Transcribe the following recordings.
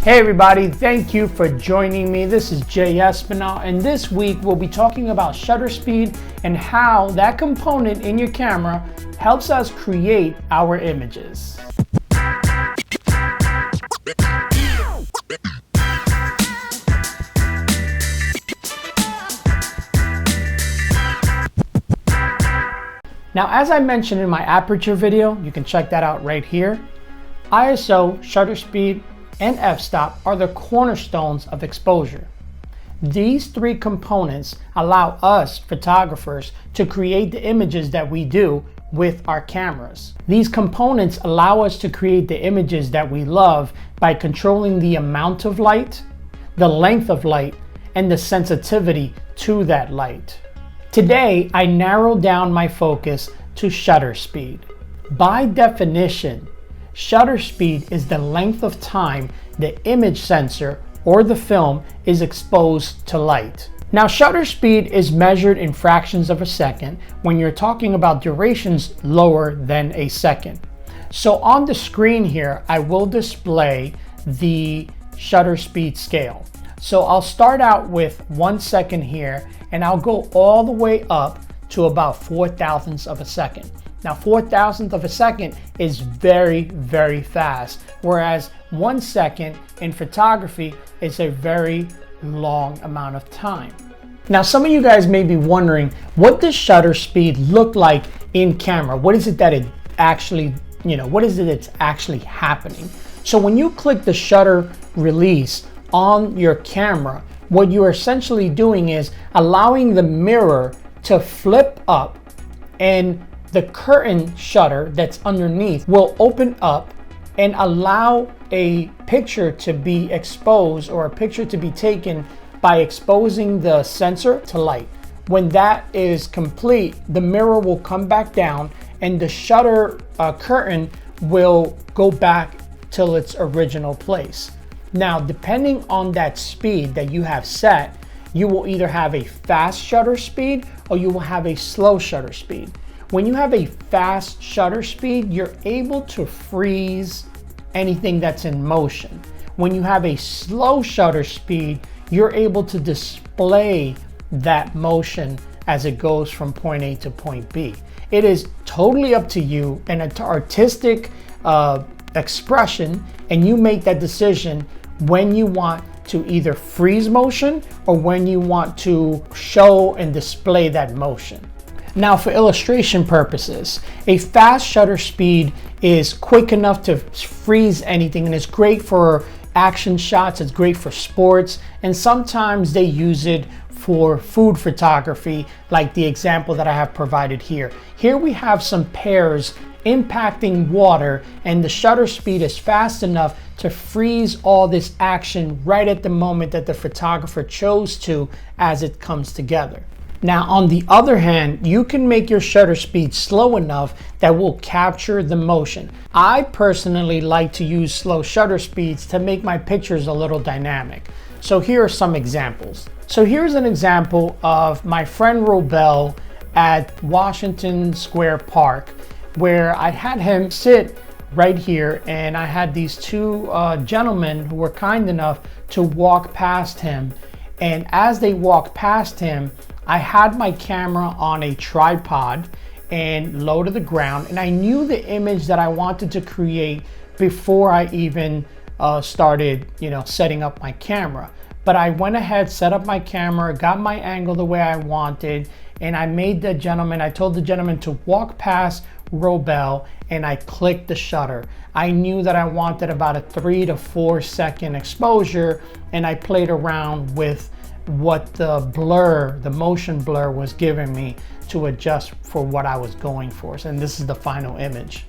Hey everybody, thank you for joining me. This is Jay Espinal, and this week we'll be talking about shutter speed and how that component in your camera helps us create our images. Now, as I mentioned in my aperture video, you can check that out right here. ISO, shutter speed, and f-stop are the cornerstones of exposure. These three components allow us photographers to create the images that we do with our cameras. These components allow us to create the images that we love by controlling the amount of light, the length of light, and the sensitivity to that light. Today, I narrowed down my focus to shutter speed. By definition, shutter speed is the length of time the image sensor or the film is exposed to light. Now, shutter speed is measured in fractions of a second when you're talking about durations lower than a second. So on the screen here, I will display the shutter speed scale. So I'll start out with 1 second here, and I'll go all the way up to about 4 thousandths of a second. Now, 4 thousandths of a second is very, very fast, whereas 1 second in photography is a very long amount of time. Now, some of you guys may be wondering, what does shutter speed look like in camera? What is it that it actually, what is it that's actually happening? So when you click the shutter release on your camera, what you're essentially doing is allowing the mirror to flip up, and the curtain shutter that's underneath will open up and allow a picture to be exposed, or a picture to be taken by exposing the sensor to light. When that is complete, the mirror will come back down and the shutter curtain will go back till its original place. Now, depending on that speed that you have set, you will either have a fast shutter speed or you will have a slow shutter speed. When you have a fast shutter speed, you're able to freeze anything that's in motion. When you have a slow shutter speed, you're able to display that motion as it goes from point A to point B. It is totally up to you and an artistic expression, and you make that decision when you want to either freeze motion or when you want to show and display that motion. Now, for illustration purposes, a fast shutter speed is quick enough to freeze anything, and it's great for action shots, it's great for sports, and sometimes they use it for food photography, like the example that I have provided here. Here we have some pears impacting water, and the shutter speed is fast enough to freeze all this action right at the moment that the photographer chose to as it comes together. Now, on the other hand, you can make your shutter speed slow enough that will capture the motion. I personally like to use slow shutter speeds to make my pictures a little dynamic. So here are some examples. So here's an example of my friend Robel at Washington Square Park, where I had him sit right here, and I had these two gentlemen who were kind enough to walk past him. And as they walked past him, I had my camera on a tripod and low to the ground, and I knew the image that I wanted to create before I even started, setting up my camera. But I went ahead, set up my camera, got my angle the way I wanted, and I told the gentleman to walk past Robel, and I clicked the shutter. I knew that I wanted about a 3 to 4 second exposure, and I played around with what the motion blur was giving me to adjust for what I was going for. And this is the final image.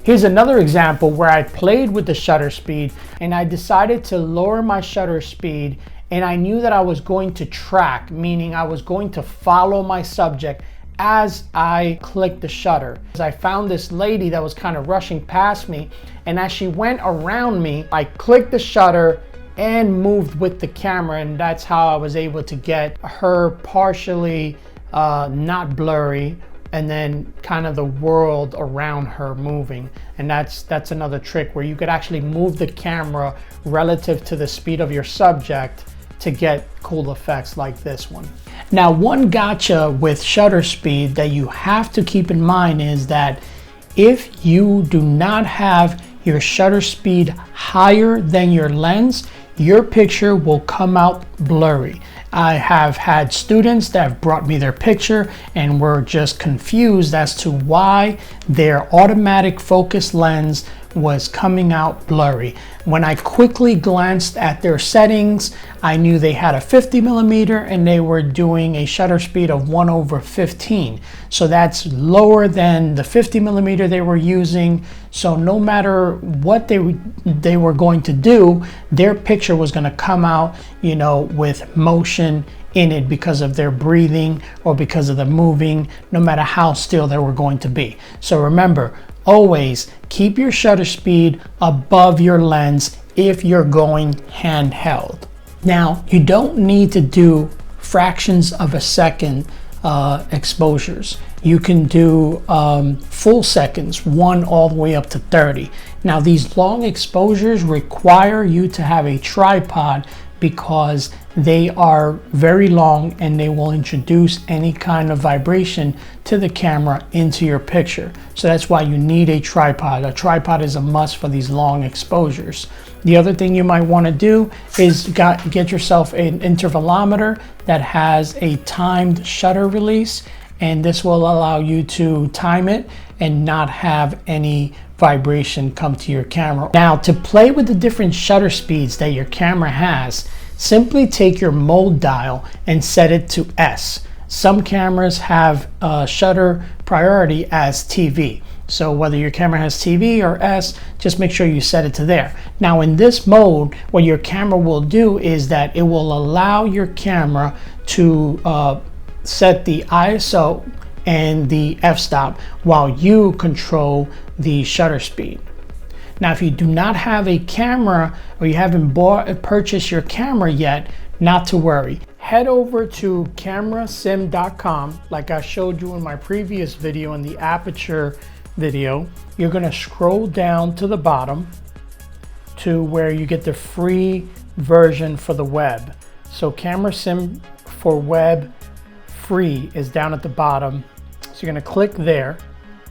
Here's another example where I played with the shutter speed, and I decided to lower my shutter speed, and I knew that I was going to track, meaning I was going to follow my subject as I clicked the shutter. I found this lady that was kind of rushing past me, and as she went around me, I clicked the shutter and moved with the camera, and that's how I was able to get her partially not blurry and then kind of the world around her moving. And that's another trick where you could actually move the camera relative to the speed of your subject to get cool effects like this one. Now, one gotcha with shutter speed that you have to keep in mind is that if you do not have your shutter speed higher than your lens, your picture will come out blurry. I have had students that have brought me their picture and were just confused as to why their automatic focus lens was coming out blurry. When I quickly glanced at their settings, I knew they had a 50mm and they were doing a shutter speed of 1/15. So that's lower than the 50mm they were using. So no matter what they were going to do, their picture was going to come out, you know, with motion in it because of their breathing or because of the moving, no matter how still they were going to be. So remember, always keep your shutter speed above your lens if you're going handheld. Now, you don't need to do fractions of a second exposures. You can do full seconds, 1 all the way up to 30. Now, these long exposures require you to have a tripod because they are very long and they will introduce any kind of vibration to the camera into your picture. So that's why you need a tripod. A tripod is a must for these long exposures. The other thing you might want to do is get yourself an intervalometer that has a timed shutter release, and this will allow you to time it and not have any vibration come to your camera. Now, to play with the different shutter speeds that your camera has, simply take your mode dial and set it to S. Some cameras have shutter priority as TV. So whether your camera has TV or S, just make sure you set it to there. Now in this mode, what your camera will do is that it will allow your camera to set the ISO and the f-stop while you control the shutter speed. Now, if you do not have a camera or you haven't purchased your camera yet, not to worry. Head over to camerasim.com like I showed you in my previous video in the aperture video. You're going to scroll down to the bottom to where you get the free version for the web. So CameraSim for web free is down at the bottom. So you're going to click there.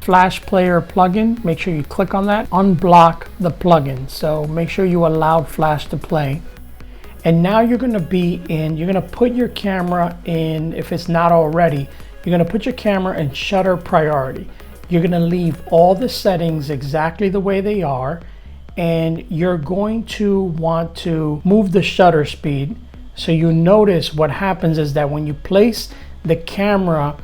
Flash Player plugin, make sure you click on that. Unblock the plugin. So make sure you allow Flash to play. And now you're going to put your camera in, if it's not already, you're going to put your camera in shutter priority. You're going to leave all the settings exactly the way they are, and you're going to want to move the shutter speed. So you notice what happens is that when you place the camera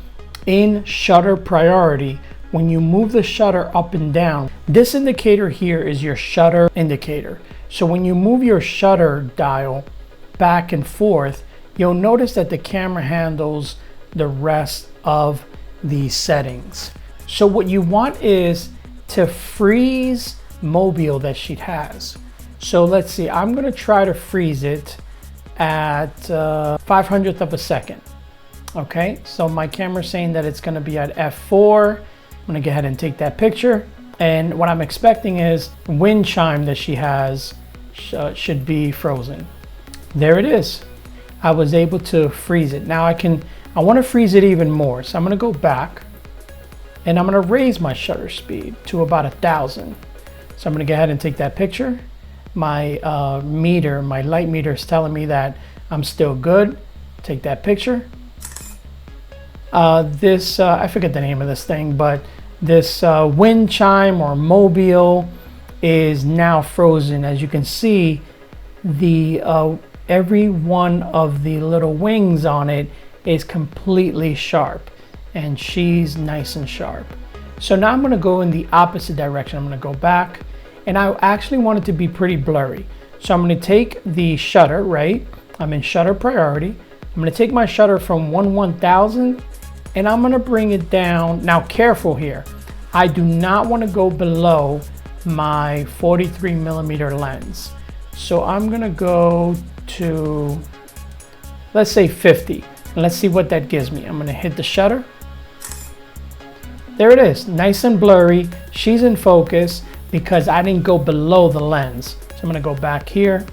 in shutter priority, when you move the shutter up and down, this indicator here is your shutter indicator. So when you move your shutter dial back and forth, you'll notice that the camera handles the rest of the settings. So what you want is to freeze mobile that she has. So let's see, I'm going to try to freeze it at 500th of a second. Okay, so my camera's saying that it's going to be at f4. I'm going to go ahead and take that picture. And what I'm expecting is wind chime that she has should be frozen. There it is. I was able to freeze it. Now I want to freeze it even more. So I'm going to go back and I'm going to raise my shutter speed to about 1,000. So I'm going to go ahead and take that picture. My my light meter is telling me that I'm still good. Take that picture. I forget the name of this thing, but this wind chime or mobile is now frozen. As you can see, the every one of the little wings on it is completely sharp, and she's nice and sharp. So now I'm going to go in the opposite direction. I'm going to go back, and I actually want it to be pretty blurry. So I'm going to take the shutter, right? I'm in shutter priority. I'm going to take my shutter from 1/1000 and I'm going to bring it down. Now careful here. I do not want to go below my 43mm lens. So I'm going to go to, let's say 50. And let's see what that gives me. I'm going to hit the shutter. there it is, nice and blurry. She's in focus because I didn't go below the lens. So I'm gonna go back here.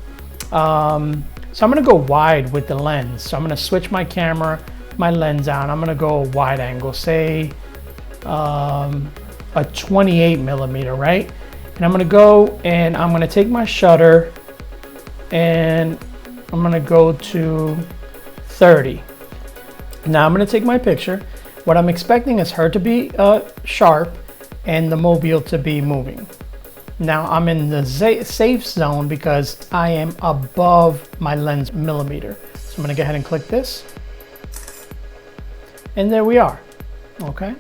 So I'm gonna go wide with the lens. So I'm gonna switch my camera, my lens out. I'm gonna go wide angle, say a 28 millimeter, right? And I'm gonna go and I'm gonna take my shutter and I'm gonna go to 30. Now I'm gonna take my picture. What I'm expecting is her to be sharp and the mobile to be moving. Now I'm in the safe zone because I am above my lens millimeter. So I'm gonna go ahead and click this. And there we are, okay?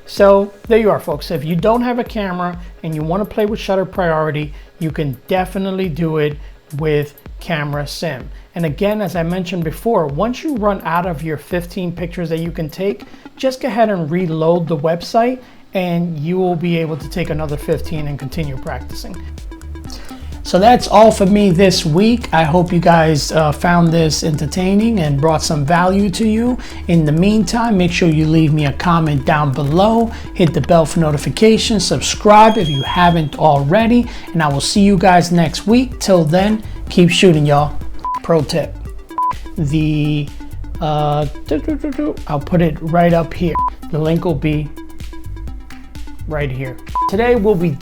So there you are, folks. If you don't have a camera and you wanna play with shutter priority, you can definitely do it with Camera Sim. And again, as I mentioned before, once you run out of your 15 pictures that you can take, just go ahead and reload the website and you will be able to take another 15 and continue practicing. So that's all for me this week. I hope you guys found this entertaining and brought some value to you. In the meantime, make sure you leave me a comment down below, hit the bell for notifications, subscribe if you haven't already, and I will see you guys next week. Till then, keep shooting, y'all. Pro tip, I'll put it right up here. The link will be right here. Today we'll be